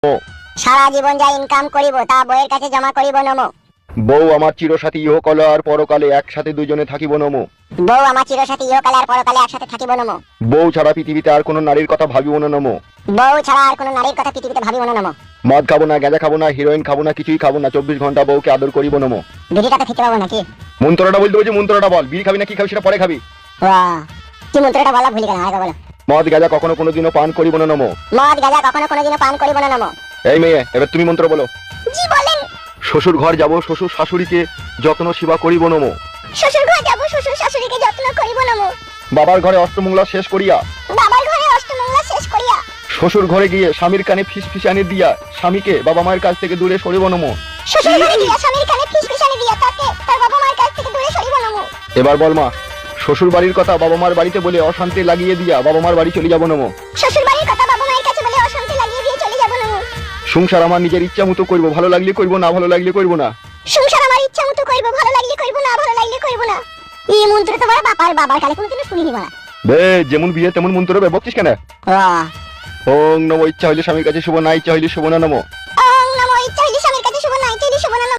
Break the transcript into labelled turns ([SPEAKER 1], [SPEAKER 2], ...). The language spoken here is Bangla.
[SPEAKER 1] সারা জীবন যা ইনকাম করিব তা বইয়ের কাছে জমা করিব নমো।
[SPEAKER 2] বউ আমার চিরসাথী ইহকালে আর পরকালে একসাথে দুজনে থাকিব নমো।
[SPEAKER 1] বউ আমার চিরসাথী ইহকালে আর পরকালে একসাথে থাকিব নমো।
[SPEAKER 2] বউ ছাড়া পৃথিবীতে আর কোনো নারীর কথা ভাবিব না নমো।
[SPEAKER 1] বউ ছাড়া আর কোনো নারীর কথা পৃথিবীতে ভাবিব না নমো।
[SPEAKER 2] মদ খাবো না, গাঁজা খাবো না, হিরোইন খাবো না, কিছুই খাবো না, 24 ঘন্টা বউকে আদর করিব নমো।
[SPEAKER 1] বিড়িটাতে খেতে পাবো নাকি?
[SPEAKER 2] মন্ত্রটা বলতে বলছি, মন্ত্রটা বল। বিড়ি খাবি না কি খাবি সেটা পরে খাবি।
[SPEAKER 1] বাহ, কি মন্ত্রটা বলা ভুলে গেলাম, আরেকবার বলো।
[SPEAKER 2] মদ গাঁজা কখনো কোনোদিনও পান করিব না নমো।
[SPEAKER 1] মদ গাঁজা কখনো কোনোদিনও পান করিব না নমো।
[SPEAKER 2] এই মেয়ে, এবার তুমি মন্ত্র বলো।
[SPEAKER 1] জি বলেন।
[SPEAKER 2] শ্বশুর ঘর যাব, শ্বশুর শাশুড়িকে যত্ন সেবা করিব নমো।
[SPEAKER 1] শ্বশুর ঘর যাব, শ্বশুর শাশুড়িকে যত্ন করিব নমো।
[SPEAKER 2] বাবার ঘরে অষ্টমঙ্গলা শেষ করিয়া,
[SPEAKER 1] বাবার ঘরে অষ্টমঙ্গলা শেষ করিয়া,
[SPEAKER 2] শ্বশুর ঘরে গিয়ে স্বামীর কানে ফিসফিসানি দিয়া স্বামীকে বাবা মায়ের কাছ থেকে দূরে সরিব নমো।
[SPEAKER 1] শ্বশুর ঘরে গিয়া স্বামীর কানে ফিসফিসানি দিয়া তাকে তার বাবা মায়ের কাছ থেকে দূরে সরিব নমো।
[SPEAKER 2] এবার বল মা, শ্বশুর বাড়ির কথা বাবা মার বাড়িতে বলে অশান্তি লাগিয়ে দিয়া বাবা মার বাড়ি চলে যাব নমো।
[SPEAKER 1] শ্বশুর বাড়ির কথা বাবা মায়ের কাছে বলে অশান্তি লাগিয়ে দিয়ে চলে যাব নমো।
[SPEAKER 2] সংসার আমার নিজের ইচ্ছা মতো করব, ভালো লাগলে করব, না ভালো লাগলে করব না।
[SPEAKER 1] সংসার আমার ইচ্ছা মতো করব, ভালো লাগলে করব, না ভালো লাগলে করব না। এই মন্ত্র তো বড় বাবার কালে কোনোদিনও শুনিনি বলা।
[SPEAKER 2] বে, যেমন বিয়ে তেমন মন্ত্র বে, বকছিস কেন? ওং নমো। ইচ্ছা হইলে স্বামীর কাছে শুভ, না ইচ্ছা হইলে শুভ না নমো।